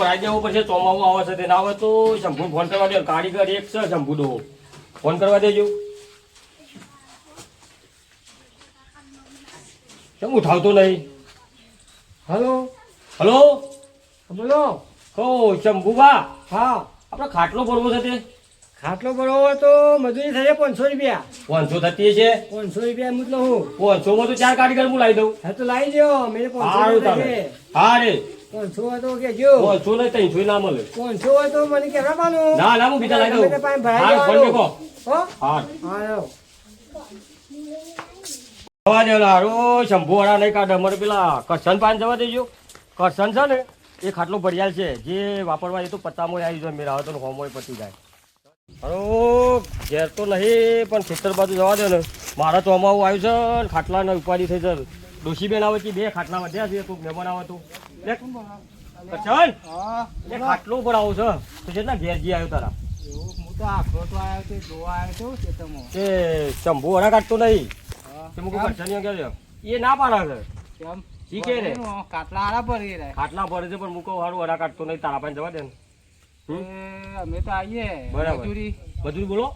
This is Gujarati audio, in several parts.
ભરાઈ દેવો પડશે. ચોમાવું આવે છે તે ના આવે તો શંભુ ફોન કરવા દે. કારીગર એક છે શંભુ ડો ફોન કરવા દેજો. કેમ ઉઠાવતો નહીં? હલો હલો બોલો. કહો શંભુભા, હા, આપણે ખાટલો ભરવો છે તે ખાટલો બરોબર તો મજૂરી થશે 500 રૂપિયા. 500 થતી છે. 500 રૂપિયા મતલબ હું 500 માં તો 4 કારીગર હું લાવી દઉં. હા તો લાવી દો. મેં 500 સારું રૂપિયા તમે. થશે. હા રે 500 હોય તો કેજો. 500 નહીં 300 ના મળે. 500 હોય તો મને કહેવાનું. ના ના હું બીજા લાવી તમે દઉં. તો પાણી ભરાઈ હા ફોન દેવાનું. મેકો. હો? હા હા લો. જવા દે હારો શંભુ વાળા નહીં કાઢે. અમારે પેલા કરશન પાન જવા દેજો. કરશન છે ને એ ખાટલો ભરિયાલ છે જે વાપરવા એ તો પત્તામાં આવી જાય. મેરા આવે તો હોમોય પતી જાય. હારો ઘેર તો નહીં પણ ખેતર બાજુ જવા દે ને. મારા તો અમાવું આવ્યું છે ને ખાટલાને ઉપાડી થઈ જાય. ડોશી બેન આવે છે 2 ખાટલા વધ્યા છે. તું મહેમાન આવે તું કરશન હા એ ખાટલો ઉપર આવું છે તો કેટલા ઘેર જી આવ્યો તારા? એવું હું તો આખો તો આવ્યો તો જોવા આવ્યો તો ખેતરમાં. એ શંભુ વડા કાઢતો નહીં હા. તે મૂકું કરશન કે એ ના પાડે છે. કેમ? શીખે રે કાટલા હારા ભરી રહ્યા. ખાટલા ભરે છે પણ મૂકો હારું વડા કાઢતો નહીં. તારા પાસે જવા દે ને. અમે તો આવીએ. બરાબર. મજૂરી બધું બોલો.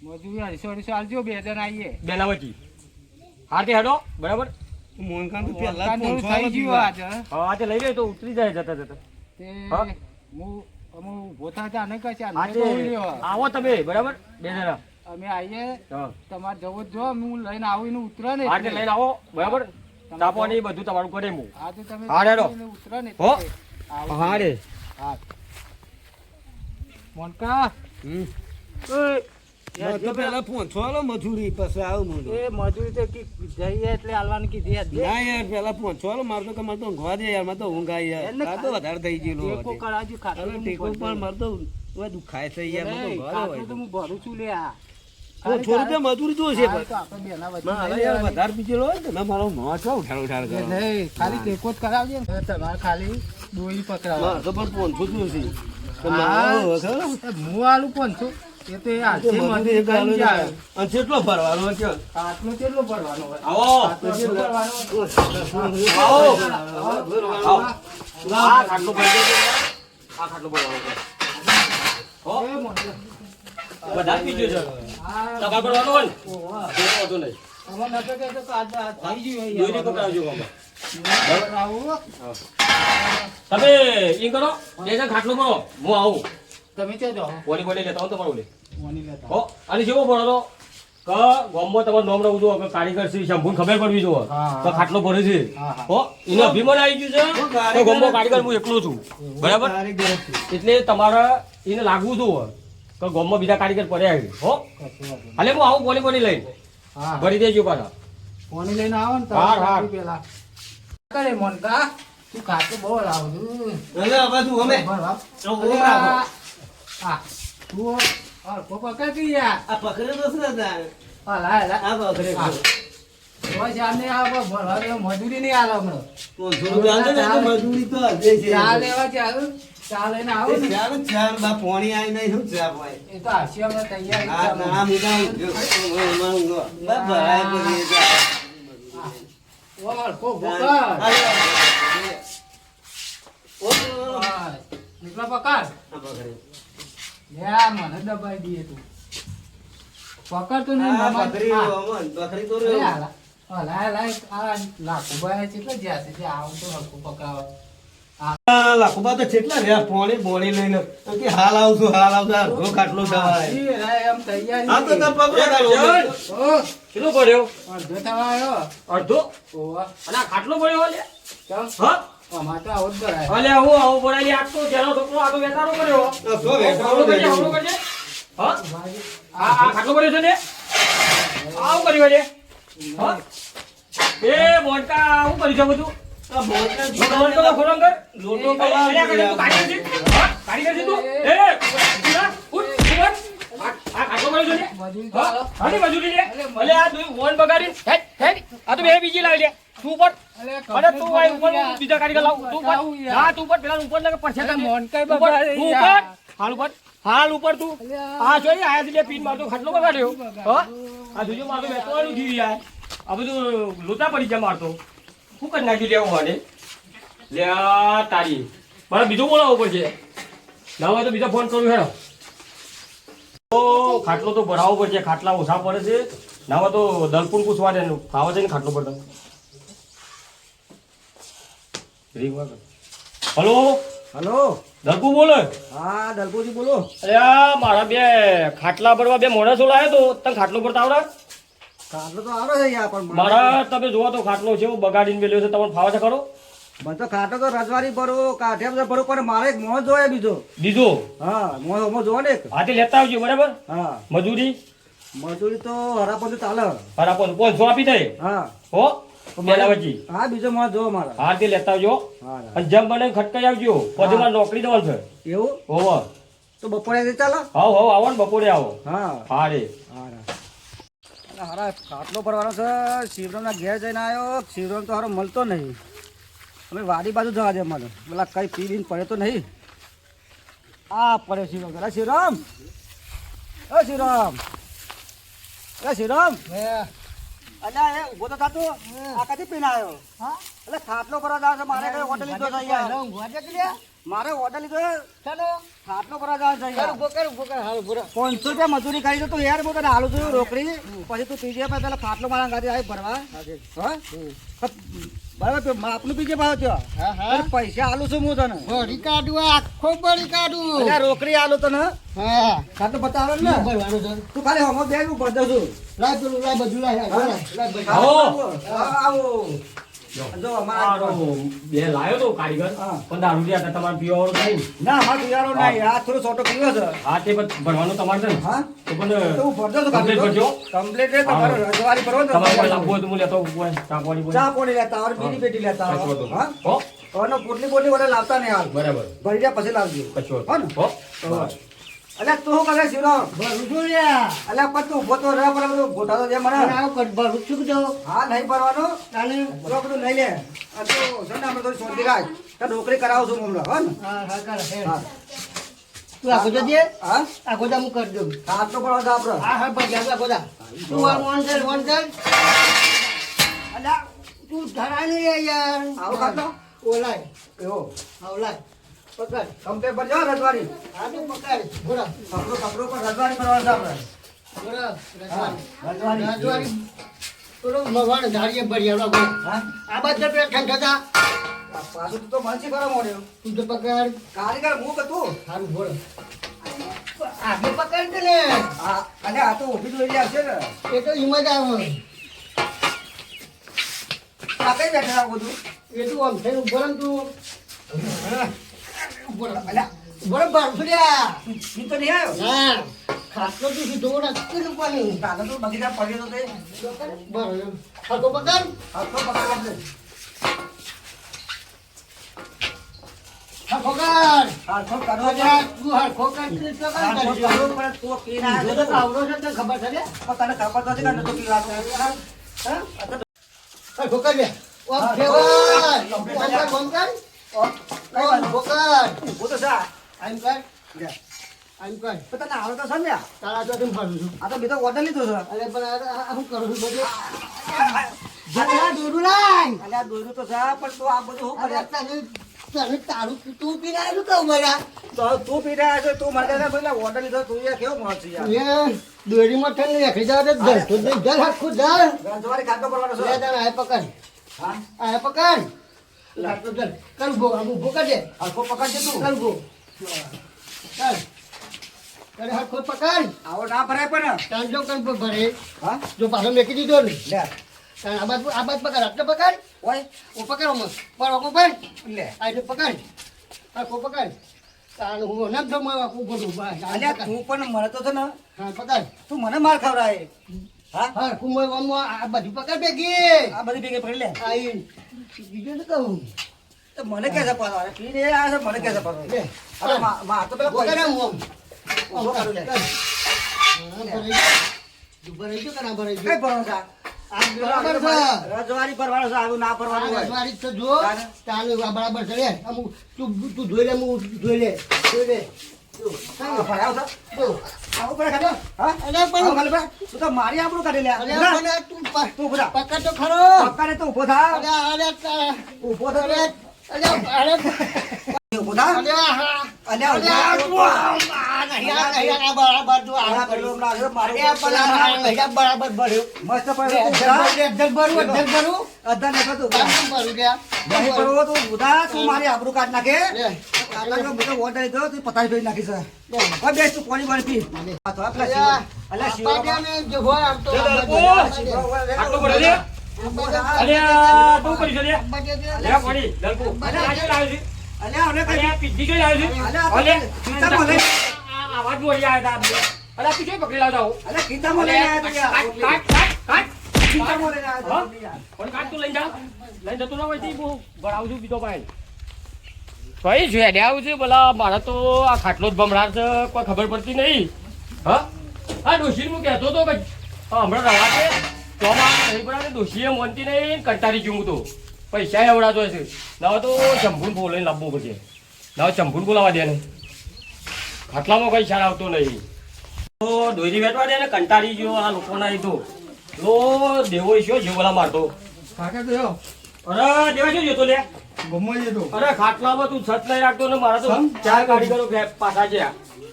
મજૂરી 250 આલજો. 2 જણ આવીએ. બેના વચ્ચી હા તે હેડો બરાબર. મોનકાન તો પહેલા જ થઈ ગયું આજે. હા આજે લઈ લે તો ઉતરી જાય જતા જતા. તે હા. હું અમુ ભોથા જા ન કચા આજે આવો તમે બરાબર 2 જણા. અમે આવીએ. હા તમારે જવું જ જો હું લઈને આવું એને ઉતરે ને આજે લઈને આવો બરાબર. તાપવાની બધું તમારું કરે હું. આ તો તમે હા, રેડો. લઈને ઉતરે ને હો. આવું. હા રે હા મોનકા તો પેલા પહોંચવાનો મજૂરી પછી આવું એ મજૂરી તો જઈએ એટલે હાલવાની કીધી હતી. ના યાર પેલા પહોંચવાનો મારે તો મારે તો ઊંઘવા દે યાર. મારે તો ઊંઘ આવી યાર. આ તો વધારે થઈ ગયેલું ટેકો હવે. કરાવજો ખાટલો હવે ટેકો પણ મારે તો હવે દુખાય છે યાર. મારે તો ઊંઘવા ખાટલો દેવાય તો છે. હું ભરું છું લે આ. 500 રૂપિયા મજૂરી તો છે હા, તો આપણે બેના વચ્ચે મારે લઈ યાર લેવાની. વધારે પીચેલો હોય ને મારો મોં છો ઉઠાડ ઉઠાડ કરો. નહીં, ખાલી ટેકો જ કરાવજે ને. તમારે ખાલી દોરી પકડાવવા. મારે તો પણ 500 જ છે. તો હા. મારો ખરો? હું આલું 500. એ તો એ તે હાથે મજૂરી મજૂરી એક આલુ કરીને છે. જાય. અને કેટલો ભરવાનો છે? આટલો કેટલો ભરવાનો હોય? આવો આટલો કેટલો ભરવાનો? આવો આવો. આ ખાટલો ભરી દેજો. આ ખાટલો ભરવાનો છે. હો એ મોટો. વધારે પીજો છે. આ ટકા ભરવાનો હોય ને ઓવા. એ વાંધો નહીં. હવે નતો કહેતો કે આ થઈ ગયું દોરી અહીંયા. પકડાવજો બાબા. આવું. તમે ઈ કરો 2 જણ ખાટલો ભરો હું આવું. તમે ક્યાં જાઓ? બોલી બોલી લેતા હો તમારું લે. મોની લેતા. હો અને જેવો ભરો કે ગામમાં તમારું નામ રહું જો કારીગર શ્રી શંભુને ખબર પડવી જો હા. તો ખાટલો ભરે છે. હા, હા. હો એનો અભિમાન આવી ગયું છે કે ગામમાં કારીગર હું એકલો છું બરાબર. કારીગર જ છે. એટલે તમારે એને લાગવું જોઈએ કે ગામમાં બીજા કારીગર પડ્યા છે. હો કશું વાંધો નહીં. હાલે હું આવું બોલી બોલી લઈને હા. ભરી દેજો પાછા. મોની લઈને આવો ને હાર, હાર. પેલા કરે મોનકા તું ખાતું બહુ લાવું હવે આ બાજુ અમે હા તું કો પકડી યાર આ પકડે તો છે ને હા લાય લાય આ પકડે હા. રોજ આને આ ભરવા મજૂરી નહીં આલો હમણાં 500 રૂપિયા આલે ને તો મજૂરી તો હજે છે. ચા લેવા જાવ ચા લઈને આવો ને ચાલ ચાલ બા પોણી આવી નહીં શું ચા ભાઈ. એ તો હાસ્ય હમણાં તૈયાર આ ના મુદા ઊંઘો. બસ ભરાય પછી જા. ઓર કો બોકર નીકળો પકડ લે આ મને દબાઈ દીએ તું પકડ તો નહીં મામા. બકરી તો લે રહ્યો. આ લા. આ લાય લાય આ લાખુભાઈ કેટલા જ્યાં છે જે આવું તો હરખું પકડાવે. લાખુબા તો કેટલા રહ્યા પોણી બોણી લઈને તો કે હાલ આવશું આ અડધો ખાટલો થવાય. ઈ રે એમ તૈયારી આ તો નથી. પકડો ઓ, કેટલો ભર્યો? અડધો થવા આવ્યો. અડધો. ઓવા. અને આ ખાટલો ભર્યો લે. ચાલ. હા અમારે તો આવો જ ભરાય. અલે હું આવું ભરાય આ તો જેનો છોકરો આ તો વેચારો કર્યો. તો વેચારો આવડો કરજે, કર્યો. આવડો કરજે. હા આ ખાટલો ભર્યો છે ને આવું કર્યું લે. હા એ મોટા આવું કર્યું છે બધું. આ બોલતા જ લોટો ખોલમ કર. લોટો અરે, અરે, તું કારીગર છે? હા? કારીગર છે તું? એ, ઉઠ, ઉઠ. આ ખાટલો ભર્યો છે ને? મજૂરી તો હા? આલો. હાની મજૂરી લે. અલે આ તું ફોન બગાડી. હેડ, હેડ. આ તો બે બીજી લાવી લે. તું ઉપર. અલે, અરે તું કમ્પ્લીટ આય ઉપર મજૂરી આ. બીજા કારીગર લાવ. તું ઉપર. બતાવું યાર. હા તું ઉપર પેલા ઉપર લગે પડશે. અલે, મોન કઈ ઉપર. બગાડે તું યાર. ઉપર. હાલ ઉપર. હાલ ઉપર તું. અલ્યા. આ જોઈ આયા છે બે પીન મારતો ખાટલો બગાડ્યો. હા? આ જોજો મારતો વેચવાનું થયું યાર. આ બધું લોટા પડી જાય મારતો. શું કરી નાખ્યું લેવું મને? લે આ તારી. મારે બીજું બોલાવવું પડશે. ના હોય તો બીજો ફોન કરું હેડો. તો ખાટલો તો ભરાવવો પડશે. ખાટલા ઓછા પડે છે. ના હોય તો દલપુર પૂછવા દે ખાવા છે ને ખાટલો પડતો. Hello hello. દલપુ બોલે. હા દલપુજી બોલો. અરે આ મારા બે ખાટલા ભરવા બે મોણસો લાવ્યો તો તને ખાટલો ભરતા આવડે? ખાટલો તો આવડે છે યાર, પણ મારા તમે જોવો તો ખાટલો છે હું બગાડીને મેલ્યો છે. તમને ફાવે છે ખરો? મને તો ખાટલો તો રજવાડી ભરવો કાઠિયા ભરવો, પણ મારે એક મોહ જોઈએ બીજો. બીજો હા મોહ જોવો ને એક. હાથી લેતા આવજો બરાબર. હા મજૂરી મજૂરી તો હરાપણ ચાલે. બરાબર 500 આપી દે. હા હો બેલા વચ્ચી. હા બીજો મોહ જોવો મારા. હાથી લેતા આવજો. હા અને જેમ બને એમ ખટકાઈ આવજો. પછી મારે નોકરી દેવાનું છે. એવું હોવો તો બપોરે ચાલે. હાવ આવો ને બપોરે આવો. હા હા રે હારા ખાટલો ભરવાનો છે. શિવરામના ઘેર જઈને આવ્યો. શિવરામ તો હારો મળતો નહીં. અમે વાડી બાજુ જવા દે મને. પેલા કઈ પી બીને પડે તો નહીં. આ પડે શિવરામ. અરે શિવરામ, એ શિવરામ, એ શિવરામ. અલ્યા એ ઉભો તો થતો. આ કદી પીને આવ્યો? એટલે ખાટલો ભરવા જવા છે. મારે કઈ ઓર્ડર લીધો છે યાર. મારે ઓર્ડર લીધો છે. ખાટલો ભરવા જવા છે યાર. 500 રૂપિયા મજૂરી કરી દો તું યાર. હું તને હાલું છું રોકડી. પછી તું પીજે પેલા ખાટલો મારા ગાડી આવી ભરવા. હા બરાબર આપનું પીજે ભાવ થયો. પૈસા હાલું છું હું તને. બળી કાઢું આખો બળી કાઢું. અલ્યા રોકડી હાલું તને. હા ખાટલો બતાવે ને ભરવાનું છે. તું ખાલી હમો બે હું ભર દઉં છું. લાય પેલું લાય બધું લાય આવો. આવો જો અમારા બે લાવ્યો તો કારીગર. હા. પણ દારૂ રહ્યા હતા તમારે પીવાવાળો થાય ને. ના અમારે પિયારો નહીં. આ થોડો છોટો પીવો છે. હા તે પણ ભરવાનું તમારે છે ને. હા તો પણ તો હું ભરતો છું. complete ભરજો. કમ્પ્લીટ રે તમારે રજવાડી ભરવો ને તમારે કોઈ લાવવું હોય તો હું લેતો આવું. કોઈ ચા પાણી બોલી. ચા પોણી લેતા આવો, બીજી પેટી લેતા આવો. કચરો તો. હા હો અને પોટલી પોટલી વડે લાવતા નહીં હાલ. બરાબર ભરી જાય પછી લાવજો. કચરો હો ને? હો અલ્યા તું શું કરે શિવરામ? ભરું છું લ્યા. અલ્યા પણ તું ઉભો તો રહે પણ બધું ગોઠા તો દે મને. ભરું છું જો હા નહીં ભરવાનું. ચાલે. બધું બધું લઈ લે. આ તો છે ને આપણે થોડી શાંતિ રાખ. તો નોકરી કરાવું છું હમણાં. હો ને? હા હા કર હે. હા તું આખો જજે. હા આખો જા હું કરી દઉં. ખાટલો ભરવા જા આપણે. હા હા બસ આખો જા. તું આ મોન કર. અલ્યા તું ધરાય નહીં યાર. આવો ખાટલો ઓલાય. એવો આવલાય. પકડ. કમ્પ્લેટ ભરજો રજવાડી. હા તું પકડ. બોલો. કપડું કપડું પર રજવાડી ભરવાનું છે આપણે. બોલો. હા રજવાડી. રાજવાડી. બોલો ભગવાન ધારીએ બળિયાળો બોલ. હા આ બધા પેઠા થતા. આ પાછું તો મનસી કરવા માંડ્યો. તું તો પકડ. કારીગર હું કે તું. સારું બોલો. આગે પકડ ને. આ અને આ તો ઊભી જ લઈ આવશે ને. એ તો હિંમત આવે. આ કઈ બેઠા આ બધું. એ તું આમ થઈને ઉભો રહે ને તું. અલ્યા બરોબર ફર્યા. ઈ તો નહીં આવ્યો. ના ખાટલો તું સીધો રાખી મૂકવાની. કાગળ તો બગીચા પડી તો તે. બરોબર ખાતો પકડ. આ તો પકડ લે. હા પકડ. હાથો કાઢો છે. તું હરખો કરતી તો કાંઈ હાથો કરજો. કાઢો પણ તું પીને આવ્યો જો તો તો આવડો છે તને ખબર છે ને? તને ખબર તો છે કે નતો પીવાનો. હા આ તો હરખો કર લે. ઓમ હા, ફેવર. કમ્પ્લીટ. ઓમ કર. કઈ ઓમ વાત પકડ. ઊભો તો જા. આમ કર. લે. આમ કર. તો તને આવડે તો સમજ્યા. તારા તો તેમ ફરું છું. આ તો બીજો ઓર્ડર લીધો છે. અરે પણ આ હું કરું છું બધું. જરા દોરું લાય. અલ્યા દોર્યું તો જા પણ તું આ બધું શું અરે કરે. તને તારું તું પીને આવ્યું કહું મારા. તો તું પીને આવ્યો છે, તું મને કહે પેલા ઓર્ડર લીધો તું એ કેવો માણસ છે યાર. એ દોરીમાં ઠંડી રાખી જાવ તો જલતો જ નહીં. જલ હાખું જલ. રજવાડી ખાટલો ભરવાનો લે છે. તને આ પકડ. હા આ પકડ. લાટલો જલ. કર ગો આમ ઉભો કરજે. હરખો પકડજે તું. કર ગો. કર. અરે હાખું પકડ. આવો ના ભરાય પણ. તાન જો કર ભરે. હા જો પાછો મેકી દીધો ને. લે તાન આ બાદ પકડ. આટલો પકડ. ઓય ઓ પકડ ઓમ. પર ઓકો પર. લે આ જો પકડ. હાખું પકડ. તાન હું નામ તો માં ઉભો છું. બસ અલ્યા તું પણ મને તો છે ને હા પકડ. તું મને માર ખવડાય. હા હા કુંભ આ બધું પકડ ભેગી. આ બધી ભેગી પડી લે. આઈ બીજું તો કહું. તો મને કે છે પાછો પીને આ છે મને કે છે પાછો. લે. અરે માં તો પેલા પકડ પૈસા- આમ ઓમ. ઊભો કરું લે. ભરાઈ ગયો કે ના ભરાઈ કઈ ગયો? ભરવાનું છે આ? આ બરાબર છે. રજવાડી ભરવાનું છે આવું ના ભરવાનું આ હોય. રજવાડી તો જો. તાને? તાને આ બરાબર છે લે. અમુક તું ધોઈ લે, હું ધોઈ લે. ધોઈ લે. આ ભરાવ છે. જો. આવું કરે ખાતો? હા? અરે આવું પણ ખાલી ભાઈ? તું તો મારી આપણું કાઢી લે. અરે ઉભા. પણ તું તું ઉભો થા. પકડ તો ખરો. પક્કાને તો ઊભો થા. અરે અરે ઊભો થા. અરે અરે અરે ઉભા અલ્યા હા અલ્યા અલ્યા ઉભા. નહીં બરાબર જો આ આ પેલો લાગ્યો મારો અલ્યા પેલા બરાબર ભર્યું મસ્ત પડ્યો તું ઉભા. અધર ભરું અધર નખો તું ઉભા. ભરું ગયા નહીં પડવો તું ઉભા. તું મારી આબરૂ કાઢ નાખે લે. કાકા જો બધો વોટ આવી ગયો તું પતાવી ફેરી નાખી છે હવે બેસ તું પાણી પાણી પી આ તો આપલા અલ્યા અલ્યા શિવરામ. પાડ્યાને જે હોય આવતો આટલો પડ્યો લે અલ્યા તું કરી છે લે અલ્યા પડી દલકુ અલ્યા, આજે લાવ્યો છે અલ્યા હવે કઈ અલ્યા પીધી જોઈ લાવ્યો છે અલ્યા, અલ્યા ખીચામાં લઈ. આ આવાજ બોલી આવ્યા હતા અલ્યા તું જોઈ પકડી લાવતા હું અલ્યા કીધામાં લઈને આવ્યા તું યાર. કાટ કીધામાં લઈને આવ્યા હા? તું યાર. પણ કાટ તું લઈને જા લઈને જતો ના હોય તો હું ભરાવું છું બીજો પાય કઈ છે આવું છે બોલા મારા તો આ ખાટલો જ ભમરાર છે કોઈ ખબર પડતી નહીં હા આ ડોશી હું કહેતો હતો કે હમણાં રવા છે ચોમાં નહીં પડે ડોશીએ મોનતી નહીં કંટાળી ગયું હું તો પૈસા એવડાતો છે ના તો ચંપુન બોલાવીને લાવવું પડશે ના ચંપુન બોલાવા દે ને ખાટલામાં કઈ ખ્યાલ આવતો નહીં તો દોરી વેટવા દે ને કંટાળી ગયો આ લોકોના એ તો લો દેવો ઈશ્યો જીવ બોલા મારતો કાકા તો જાઓ. અરે દેવા શું જોતો લે ગમો જતો. અરે ખાટલામાં તું છત નહીં રાખતો ને મારા તો સમ? ચાર કારીગરો પાછા છે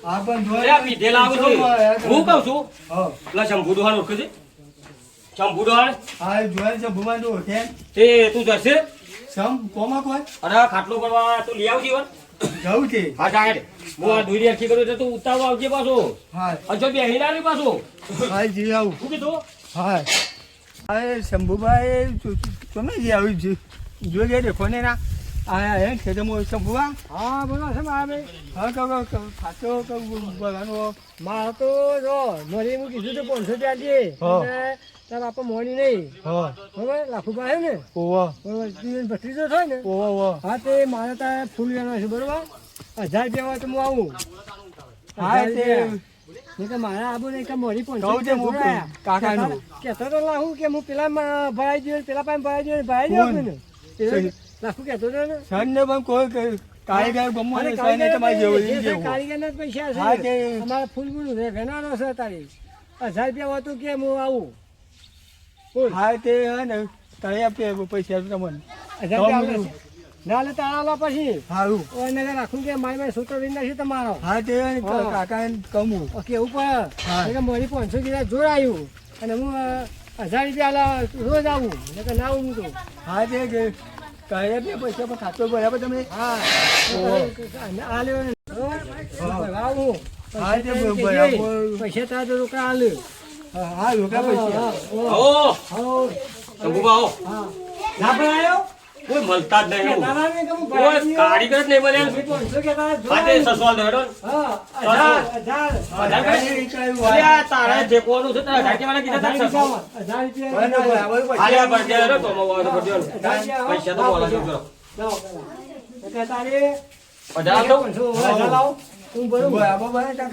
આ પણ જો. અરે આ પીધેલા આવું છે હું કહું છું હા. પેલા શંભુ ડોહાણ ઓળખે છે શંભુ ડોહાણ આ જોયેલ છે ભૂમાન તો ઓળખે. તે તું જશે સમ કોમાં કોઈ અરે ખાટલો કરવા તું લઈ આવજી જવું છે. હા જાહેર હું આ દોરી અરખી કરું તો તું ઉતાવળ આવજે પાછો હા અજો બેહી ના રે પાછો હા જી આવું. શું કીધું હા હા શંભુભાઈ તમે જે આવ્યું છે જોઈએ દેખો ને ના આ હે ખેતરમાં શંભુભા. હા બોલો છે મારા હા કહો ખાતો બોલાનો. મારે તો જો મારી હું કીધું તો 500 રૂપિયા હા. દે તાર બાપા મોની નહીં હા બરોબર લાખું પાસે ને ઓવા બરોબર તું ભત્રીજો થાય ને ઓવા ઓવા. હા તે મારે ત્યાં ફૂલ લેવાનો છે બરોબર 1000 રૂપિયા હોય તો હું આવું હા તે નહીં તો મારે આવું નહીં કે મોરી કહું છે હું કાકાનું. કહેતો તો લાખું કે હું પેલા ભરાઈ જોઈએ પેલા પાસે ભરાઈ જોઈએ ભરાઈ જાવ ને સહી. લાખું કહેતો હતો ને સર ને પણ કોઈ કારીગર ગમો ને સર ને તમારે જેવું ઈ જેવું. કારીગરના જ પૈસા હા, છે તે- અમારે ફૂલ મૂળ છે ઘણા છે તારી 1000 રૂપિયા હતું કે હું આવું બોલ હા તે હે ને તારે આપે પૈસા તમને. 1000 રૂપિયા આવે છે. ના લે તારા લો પછી સારું. એને રાખું કે મારી સૂત્ર વિના છે તમારો હા તે હા. કાકા કમું. કેવું પડે હા. કે મારી 500 રૂપિયા જોર આવ્યું અને હું 1000 રૂપિયા રોજ આવું એટલે કે ના આવું તો હા તે કે કાંઈ બે પૈસા પણ ખાતો બરાબર તમે. હા આ લેવો ને આવું હા તે બરાબર. પૈસા તારા તો રોકા હાલ હા હા રોકા પૈસા. આવો શંભુભા આવો હા ના પણ આવ્યો કોઈ મળતા જ નહીં તારા ને કેવું કોઈ કારીગર જ નહીં મળ્યા 500 કે તારા જોર ખાતે આવ્યું. સસવાલ દોડો હા 1000 અલ્યા તારે જે કોનું છે તારા ઘાટી વાળા કીધા તારે સસવાલ. 1000 રૂપિયા હાલ્યા પર દે રે તો મવા તો પડ્યો ને. પૈસા તો બોલા જો જરો. એટલે તારે અઢાર તો 500 લાવો તું બરોબર મારે તો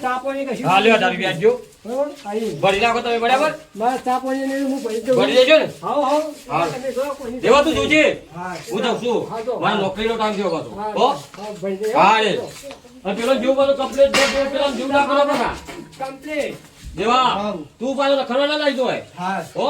ચા પાણી કશું હા લ્યો 1000 રૂપિયા આપજો. બરોબર આવી ભરી નાખો તમે બરાબર મારે ચા પાણી નહીં હું ભરી દઉં ભરી દેજો ને હાવ હાવ હા. તમે જો કોઈની દેવા તું જોજે હા હું જાઉં છું હા, જો. મારા નોકરીનો ટાઈમ થયો પાછો હા, હો હા, ભરી દે. હા રે અને પેલો જીવ બધો કમ્પ્લીટ દે પેલો જીવ ના કરો બકા કમ્પ્લીટ દેવા હા. તું પાછો ખરવા ના લાવી દો હા હો